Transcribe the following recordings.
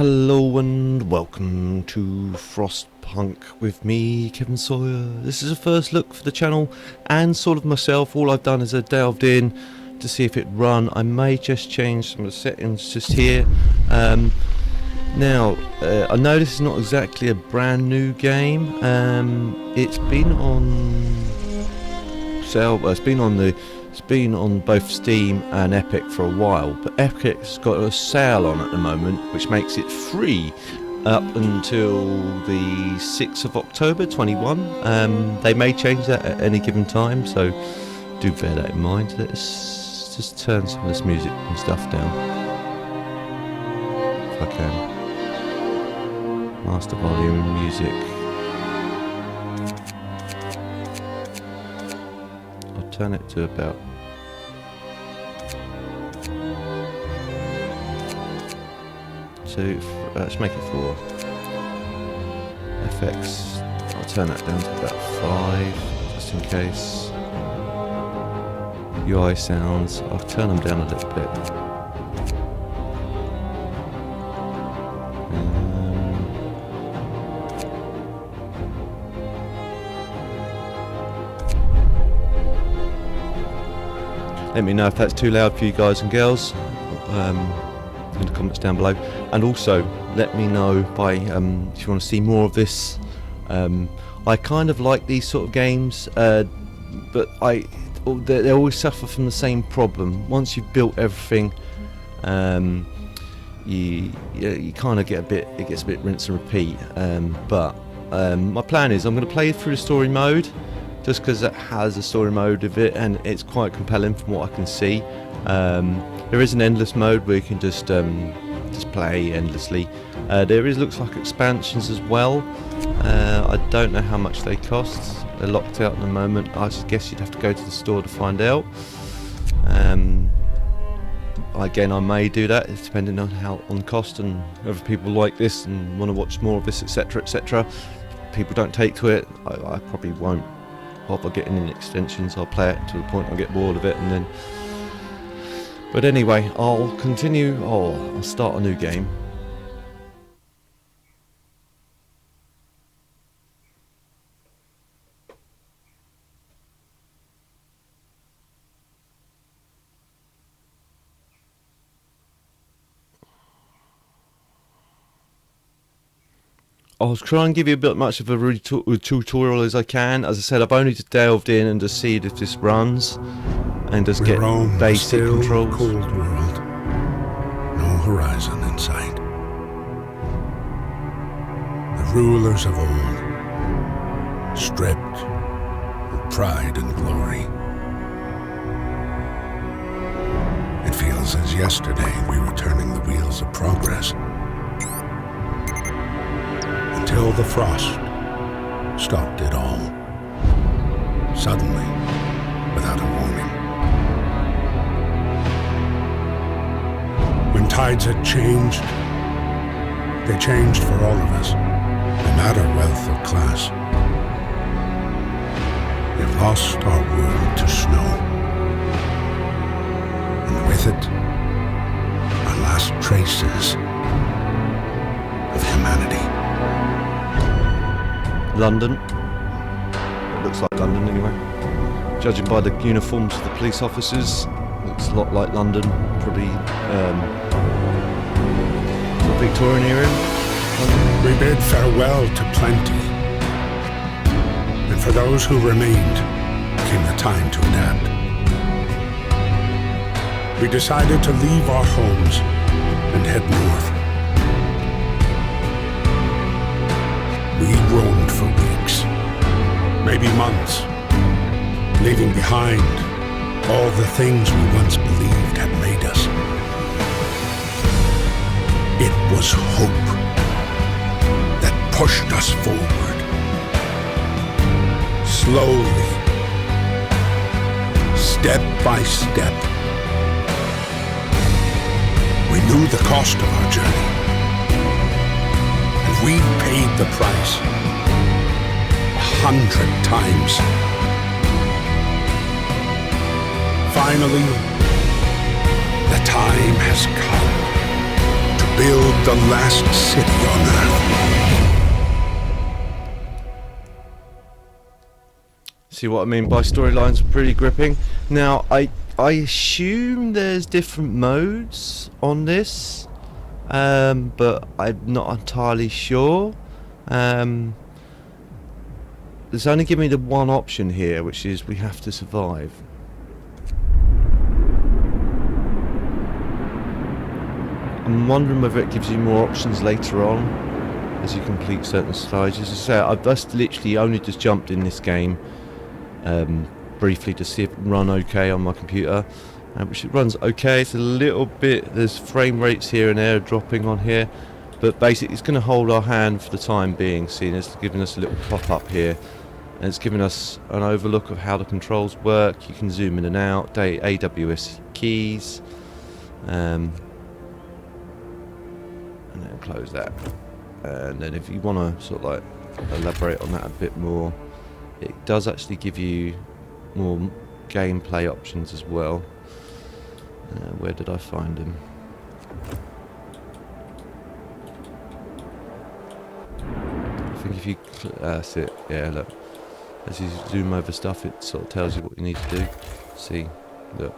Hello and welcome to Frostpunk with me, Kevin Sawyer. This is a first look for the channel and sort of myself. All I've done is I delved in to see if it run. I may just change some of the settings just here. Now, I know this is not exactly a brand new game. It's been on sale. Well, it's been on both Steam and Epic for a while, but Epic's got a sale on at the moment, which makes it free up until the 6th of October 21. They may change that at any given time, so do bear that in mind. Let's just turn some of this music and stuff down, if I can. Master volume music. I'll turn it to about let's make it 4. FX, I'll turn that down to about 5 just in case. UI sounds, I'll turn them down a little bit. Let me know if that's too loud for you guys and girls in the comments down below, and also let me know by if you want to see more of this. I kind of like these sort of games, but they always suffer from the same problem. Once you've built everything, you kind of it gets a bit rinse and repeat. But my plan is I'm going to play through the story mode, just because it has a story mode of it, and it's quite compelling from what I can see. There is an endless mode where you can just play endlessly. Looks like expansions as well. I don't know how much they cost. They're locked out at the moment. I guess you'd have to go to the store to find out. Again, I may do that, it's depending on cost and whether people like this and want to watch more of this, etc., etc. If people don't take to it, I probably won't bother getting any extensions. I'll play it to the point I get bored of it, and then. But anyway, I'll continue. I'll start a new game. I'll try and give you a bit much of a tutorial as I can. As I said, I've only just delved in and just seen if this runs and just get basic controls. Cold world, no horizon in sight. The rulers of old, stripped of pride and glory. It feels as yesterday we were turning the wheels of progress. Until the frost stopped it all, suddenly, without a warning. When tides had changed, they changed for all of us, no matter wealth or class. We've lost our world to snow, and with it, our last traces of humanity. London. It looks like London anyway. Judging by the uniforms of the police officers, looks a lot like London. Probably Victorian era. We bid farewell to plenty, and for those who remained came the time to adapt. We decided to leave our homes and head north. We roamed for weeks, maybe months, leaving behind all the things we once believed had made us. It was hope that pushed us forward. Slowly, step by step, we knew the cost of our journey. We paid the price 100 times. Finally, the time has come to build the last city on Earth. See what I mean by storylines pretty gripping. Now, I assume there's different modes on this, but I'm not entirely sure. It's only giving me the one option here, which is we have to survive. I'm wondering whether it gives you more options later on as you complete certain stages. As I say, I've just literally only just jumped in this game briefly to see if it run okay on my computer, which it runs okay. It's a little bit, there's frame rates here and there dropping on here, but basically it's going to hold our hand for the time being, seeing it's giving us a little pop-up here, and it's giving us an overlook of how the controls work. You can zoom in and out, AWS keys, and then close that. And then if you want to sort of like elaborate on that a bit more, it does actually give you more gameplay options as well. Where did I find them? I think if you that's it. Yeah, look. As you zoom over stuff, it sort of tells you what you need to do. See, look.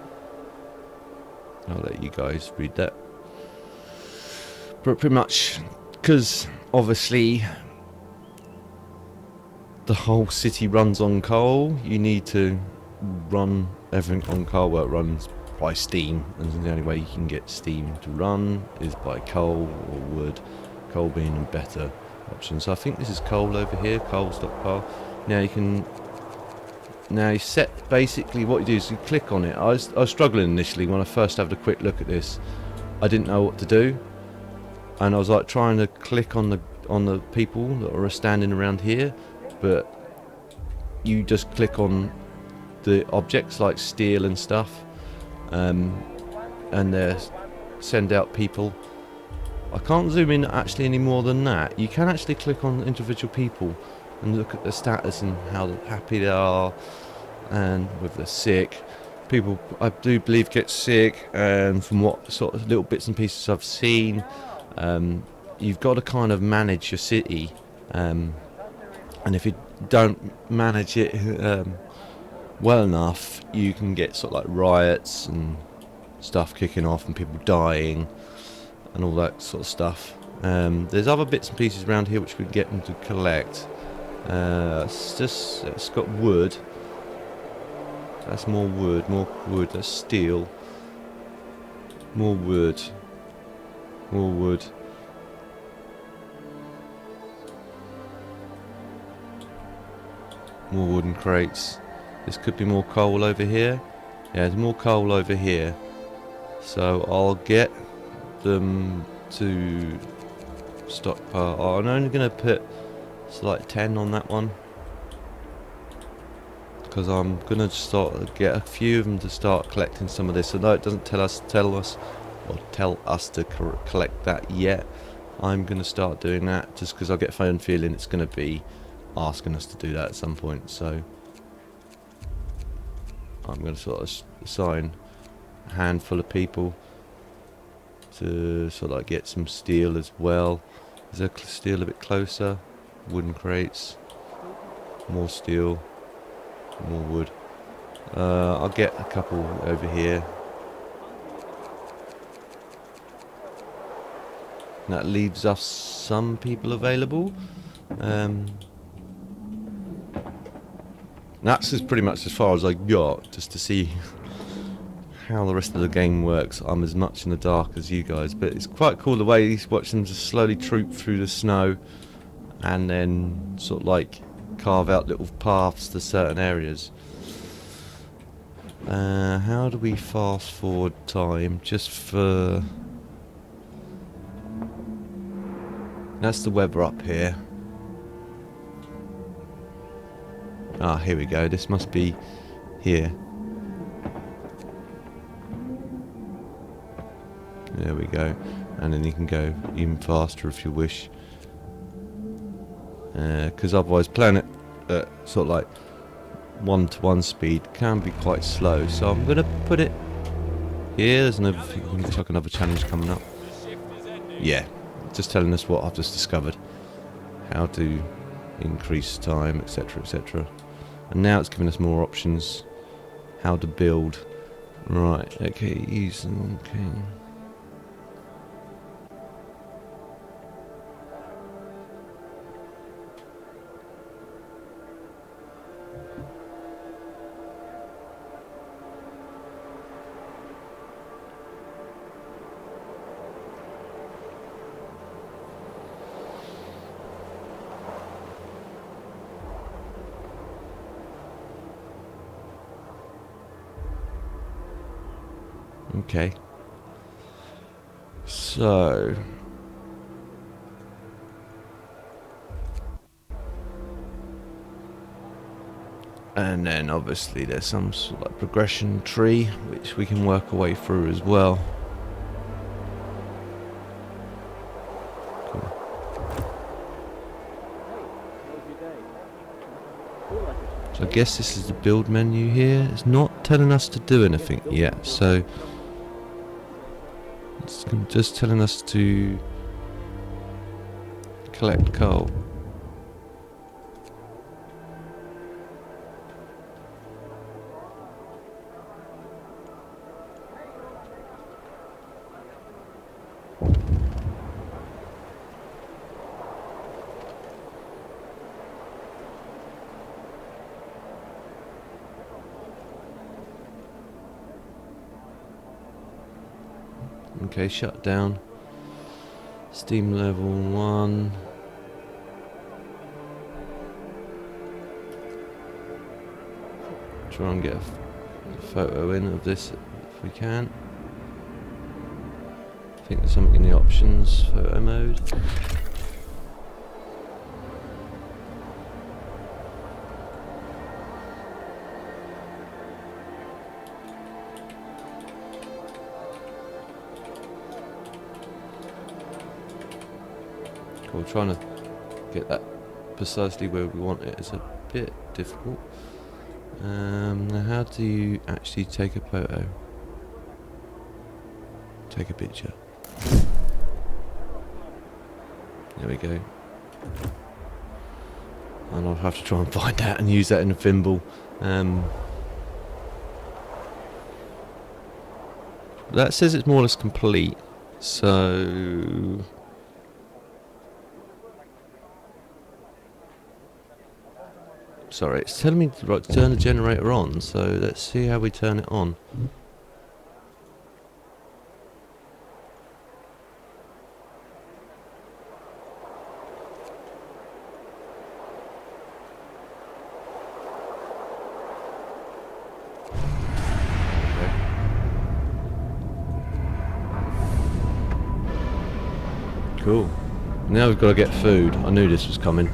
I'll let you guys read that. But pretty much, because obviously the whole city runs on coal, you need to run everything on coal. Well, it runs by steam, and the only way you can get steam to run is by coal or wood, coal being a better option. So I think this is coal over here, coal stockpile. Now you can, now you set, basically what you do is you click on it. I was struggling initially when I first had a quick look at this. I didn't know what to do, and I was like trying to click on the people that are standing around here, but you just click on the objects like steel and stuff, and they send out people. I can't zoom in actually any more than that. You can actually click on individual people and look at their status and how happy they are, and whether they're sick. People, I do believe, get sick, and from what sort of little bits and pieces I've seen, you've got to kind of manage your city, and if you don't manage it well enough, you can get sort of like riots and stuff kicking off and people dying and all that sort of stuff. There's other bits and pieces around here which we can get them to collect. It's got wood. That's more wood, that's steel. More wood. More wood. More wooden crates. This could be more coal over here. Yeah, there's more coal over here. So I'll get them to stockpile. Oh, I'm only going to put like 10 on that one, because I'm going to start to get a few of them to start collecting some of this. Although it doesn't tell us to collect that yet, I'm going to start doing that just because I get a phone feeling it's going to be asking us to do that at some point. So I'm going to sort of assign a handful of people to sort of like get some steel as well. Is there steel a bit closer? Wooden crates, more steel, more wood. I'll get a couple over here. And that leaves us some people available. That's pretty much as far as I got, just to see how the rest of the game works. I'm as much in the dark as you guys, but it's quite cool the way you watch them just slowly troop through the snow and then sort of like carve out little paths to certain areas. How do we fast forward time? Just for... That's the weather up here. Ah, here we go. This must be here. There we go. And then you can go even faster if you wish. Because otherwise playing it at sort of like 1-to-1 speed can be quite slow. So I'm going to put it here. There's another, looks like another challenge coming up. yeah, just telling us what I've just discovered. How to increase time, etc, etc. And now it's giving us more options. How to build. Right, okay, use them, okay. Okay. So and then obviously there's some sort of like progression tree which we can work our way through as well. Cool. So I guess this is the build menu here. It's not telling us to do anything yet, so it's just telling us to collect coal. Okay, shut down. Steam level 1. Try and get a photo in of this if we can. I think there's something in the options, photo mode. Cool, trying to get that precisely where we want it is a bit difficult. Now how do you actually take a photo? Take a picture. There we go. And I'll have to try and find that and use that in a thimble. That says it's more or less complete, so sorry, it's telling me to turn the generator on, so let's see how we turn it on. Cool. Now we've got to get food. I knew this was coming.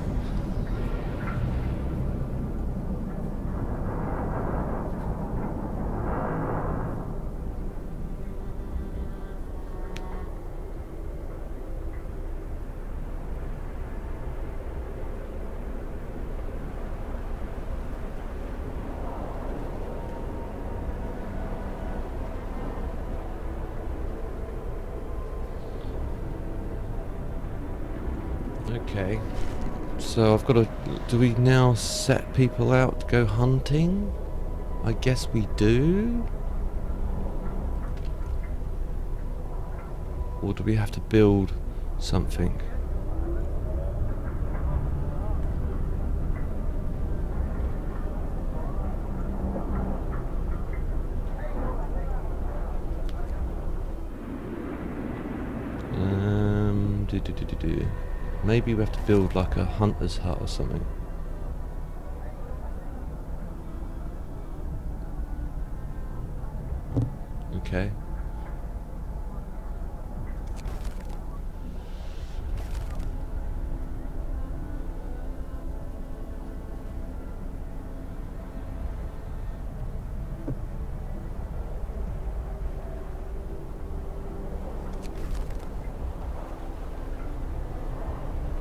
Okay, so I've got to... Do we now set people out to go hunting? I guess we do. Or do we have to build something? Maybe we have to build like a hunter's hut or something. Okay.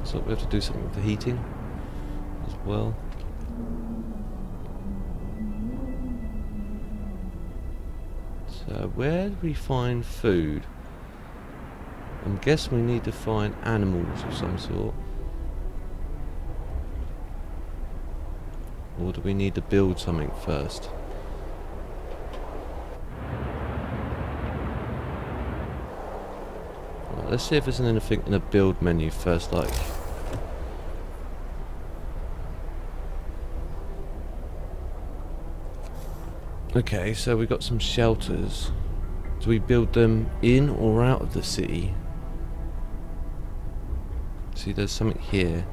So we have to do something with the heating as well. So where do we find food? I'm guessing we need to find animals of some sort. Or do we need to build something first? Right, let's see if there's anything in the build menu first, like... Okay, so we got some shelters. Do we build them in or out of the city? See, there's something here.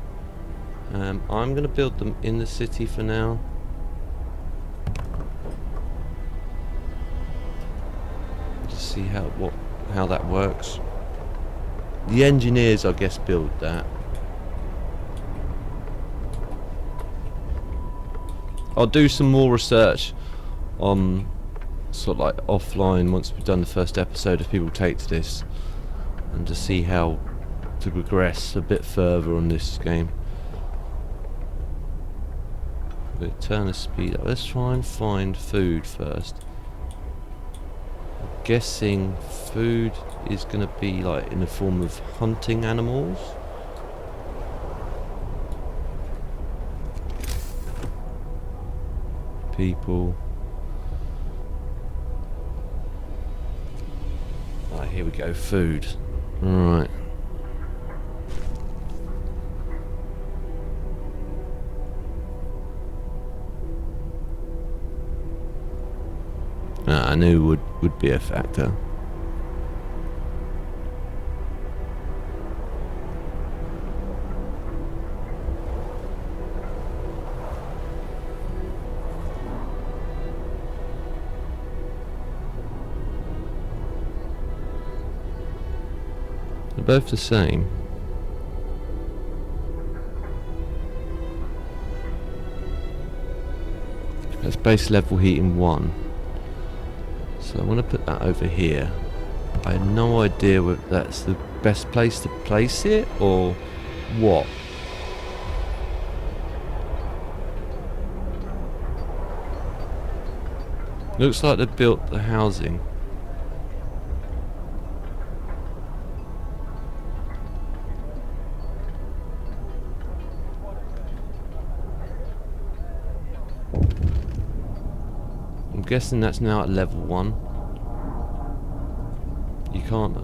I'm going to build them in the city for now. Just see how that works. The engineers, I guess, build that. I'll do some more research on sort of like offline once we've done the first episode, if people take to this, and to see how to progress a bit further on this game. We'll turn the speed up. Let's try and find food first. I'm guessing food is going to be like in the form of hunting animals. People. Right, here we go, food. Right. I knew would be a factor. They're both the same. That's base level heating 1. So I'm going to put that over here. I have no idea whether that's the best place to place it or what. Looks like they built the housing. I'm guessing that's now at level 1. You can't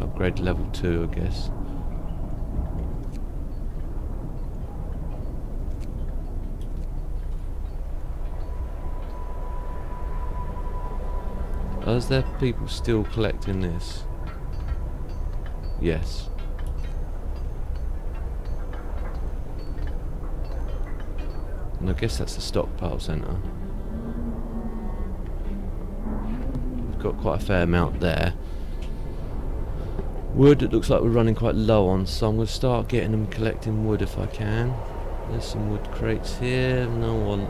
upgrade to level 2, I guess. Is there people still collecting this? Yes. And I guess that's the stockpile centre. We've got quite a fair amount there. Wood, it looks like we're running quite low on, so I'm going to start getting them collecting wood if I can. There's some wood crates here, no one.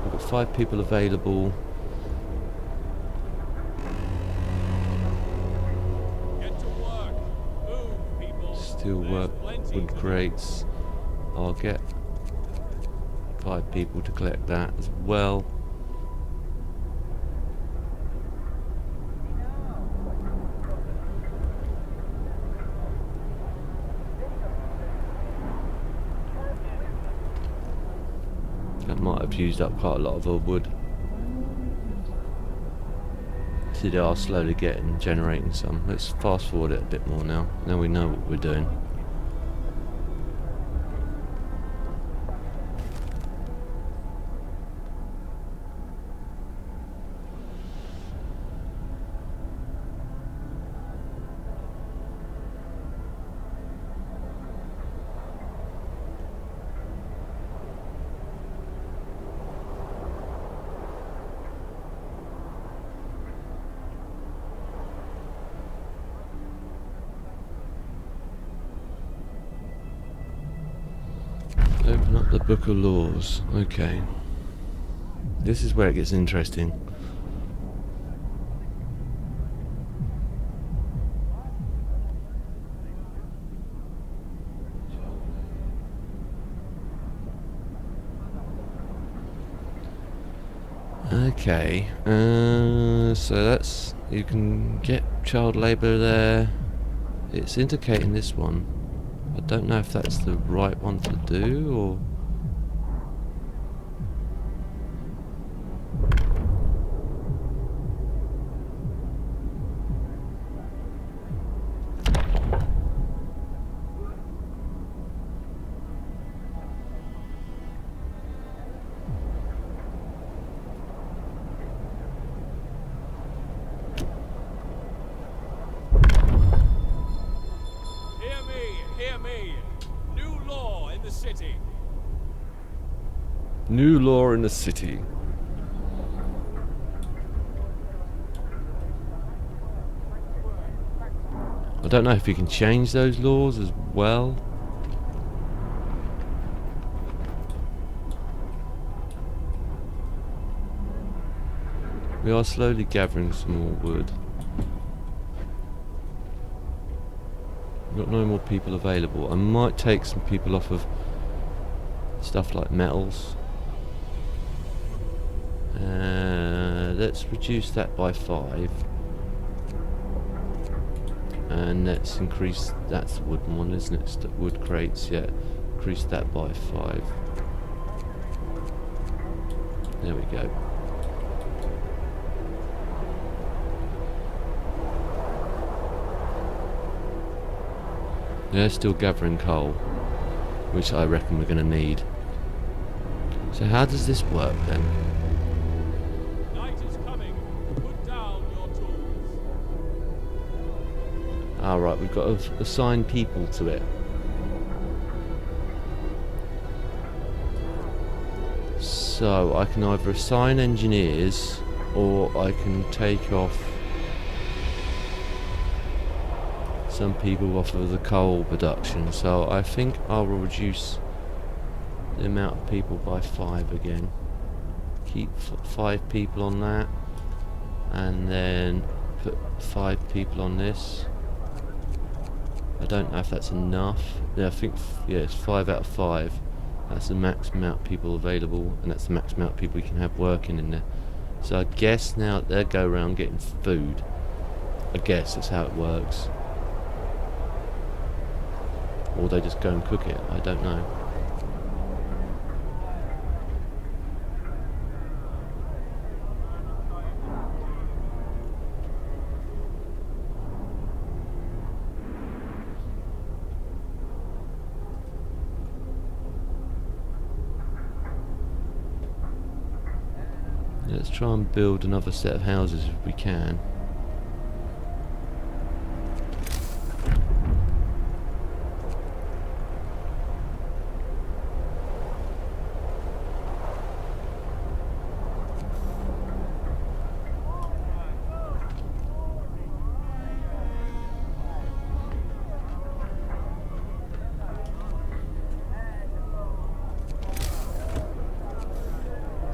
We've got 5 people available. Get to work. Move, people. Still work wood crates. I'll get 5 people to collect that as well. That might have used up quite a lot of our wood. So they are slowly generating some. Let's fast forward it a bit more now. Now we know what we're doing. Open up the Book of Laws. Okay. This is where it gets interesting. Okay. So that's... You can get child labour there. It's indicating this one. I don't know if that's the right one to do, or... Hear me! New law in the city. New law in the city. I don't know if you can change those laws as well. We are slowly gathering some more wood. We've got no more people available. I might take some people off of stuff like metals. Let's reduce that by 5. And let's increase, that's the wooden one, isn't it? Wood crates, yeah. Increase that by 5. There we go. They're still gathering coal, which I reckon we're going to need. So how does this work then? Night is coming. Put down your tools. Alright, we've got to assign people to it. So I can either assign engineers, or I can take off some people off of the coal production. So I think I will reduce the amount of people by 5 again. Keep 5 people on that, and then put 5 people on this. I don't know if that's enough. Yeah, I think yeah, it's 5 out of 5. That's the max amount of people available, and that's the max amount of people we can have working in there. So I guess now they go around getting food. I guess that's how it works. Or they just go and cook it, I don't know. Let's try and build another set of houses if we can.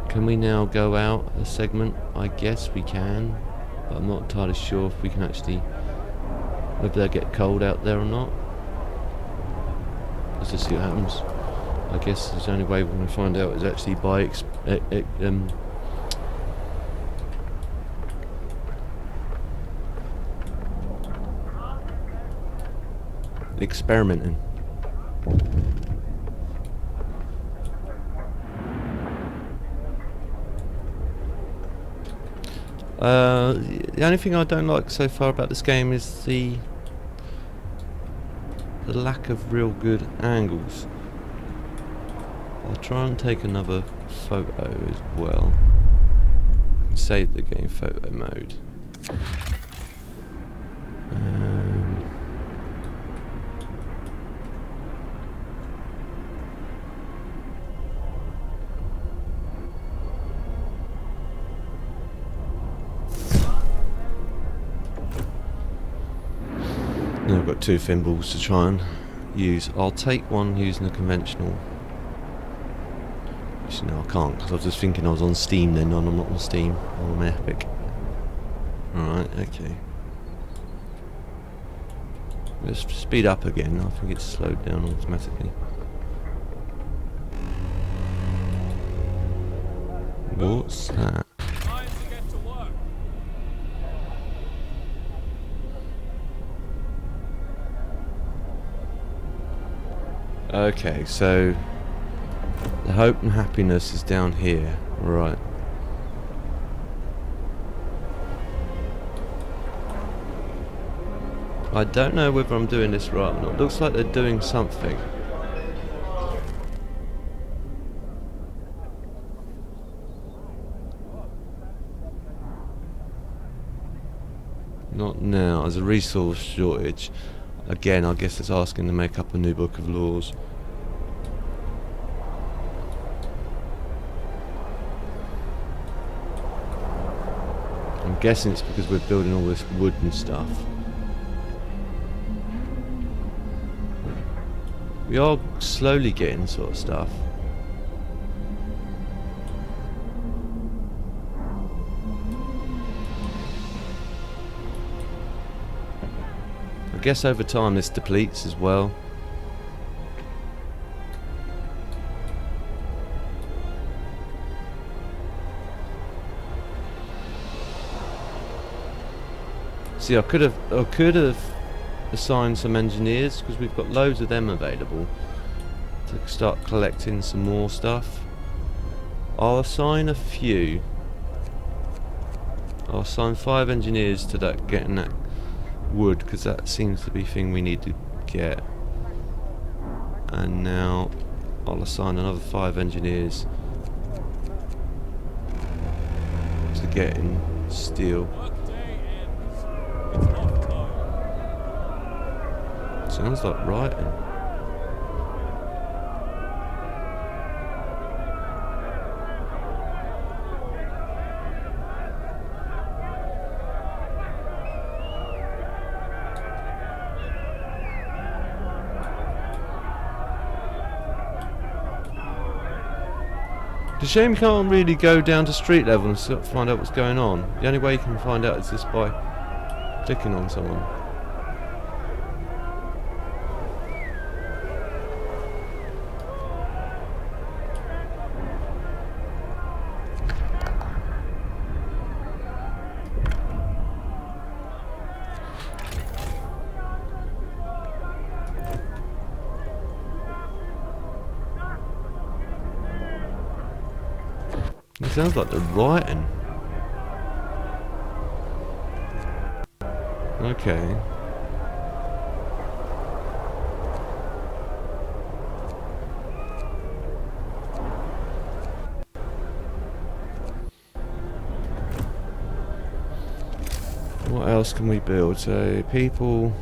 Can we now go out a segment? I guess we can, but I'm not entirely sure if we can actually, whether they get cold out there or not. Let's just see what happens. I guess the only way we're going to find out is actually by experimenting. The only thing I don't like so far about this game is the lack of real good angles. I'll try and take another photo as well. Save the game photo mode. Now I've got 2 thimbles to try and use. I'll take one using a conventional. Which no, I can't, because I was just thinking I was on Steam then. No, I'm not on Steam. I'm on Epic. Alright, okay. Let's speed up again. I think it's slowed down automatically. What's that? Time to get to work. Okay, so the hope and happiness is down here, right? I don't know whether I'm doing this right or not. It looks like they're doing something. Not now. There's a resource shortage. Again, I guess it's asking to make up a new book of laws. I'm guessing it's because we're building all this wood and stuff. We are slowly getting sort of stuff. I guess over time this depletes as well. See, I could have assigned some engineers because we've got loads of them available to start collecting some more stuff. I'll assign a few. I'll assign 5 engineers to that, getting that wood, because that seems to be the thing we need to get. And now I'll assign another 5 engineers to getting steel. Workday ends. It's off time. Sounds like writing. It's a shame you can't really go down to street level and find out what's going on. The only way you can find out is just by clicking on someone. It sounds like they're writing. Okay. What else can we build? So, people,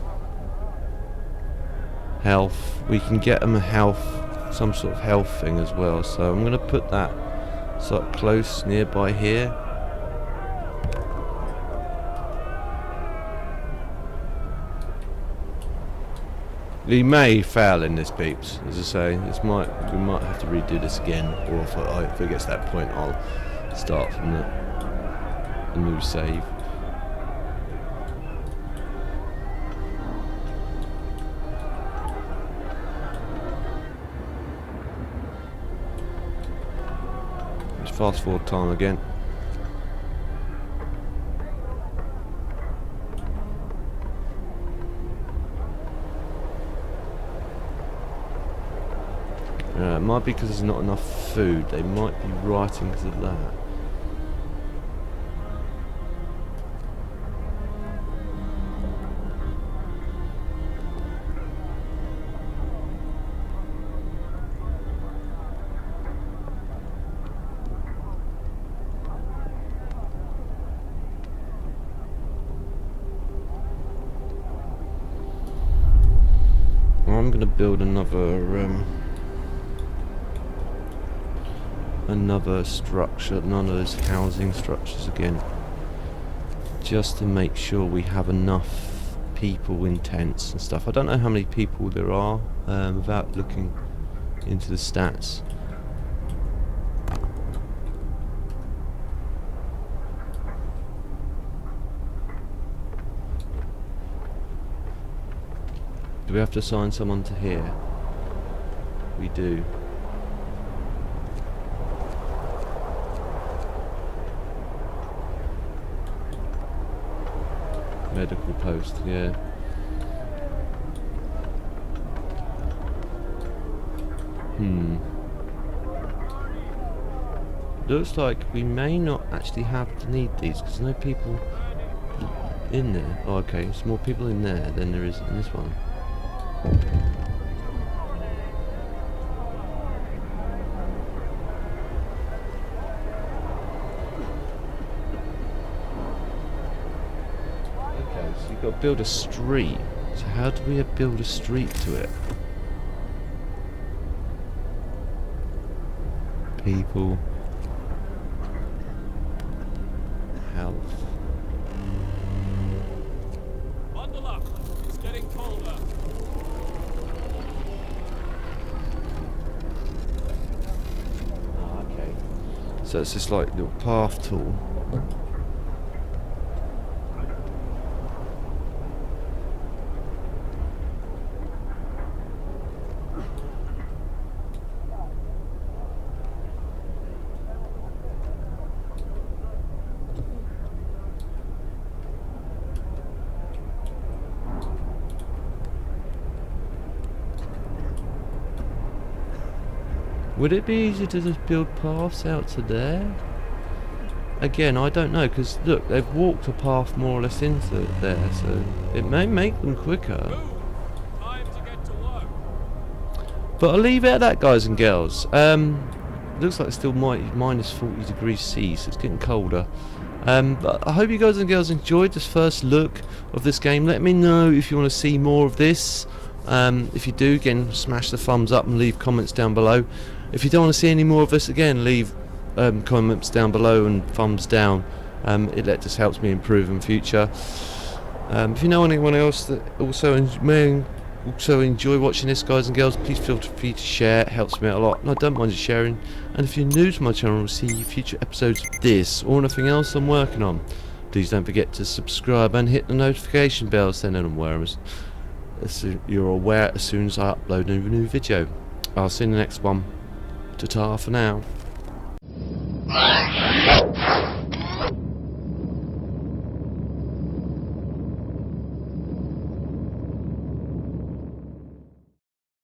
health. We can get them a health, some sort of health thing as well. So I'm going to put that sort of close nearby here. We may fail in this, peeps. As I say, we might have to redo this again, or if it gets to that point, I'll start from the new save. Just fast forward time again. It might be because there's not enough food. They might be writing because of that. I'm going to build another structure, none of those housing structures again, just to make sure we have enough people in tents and stuff. I don't know how many people there are without looking into the stats. Do we have to assign someone to here? We do. Medical post, yeah. Looks like we may not actually have to need these because no people in there. Oh, okay, there's more people in there than there is in this one. Okay, so you've got to build a street. So how do we build a street to it? People. Health. Bundle up. It's getting colder. Ah, okay. So it's this like little path tool. Would it be easy to just build paths out to there? Again, I don't know, because look, they've walked a path more or less into there, so it may make them quicker. Move. Time to get to work. But I'll leave it at that, guys and girls. Looks like it's still minus 40 degrees C, so it's getting colder. But I hope you guys and girls enjoyed this first look of this game. Let me know if you want to see more of this. If you do, again, smash the thumbs up and leave comments down below. If you don't want to see any more of this, again, leave comments down below and thumbs down. It just helps me improve in future. If you know anyone else that also may also enjoy watching this, guys and girls, please feel free to share. It helps me out a lot, and I don't mind you sharing. And if you're new to my channel and see future episodes of this or anything else I'm working on, please don't forget to subscribe and hit the notification bell so you're aware as soon as I upload a new video. I'll see you in the next one. Ta-ta for now.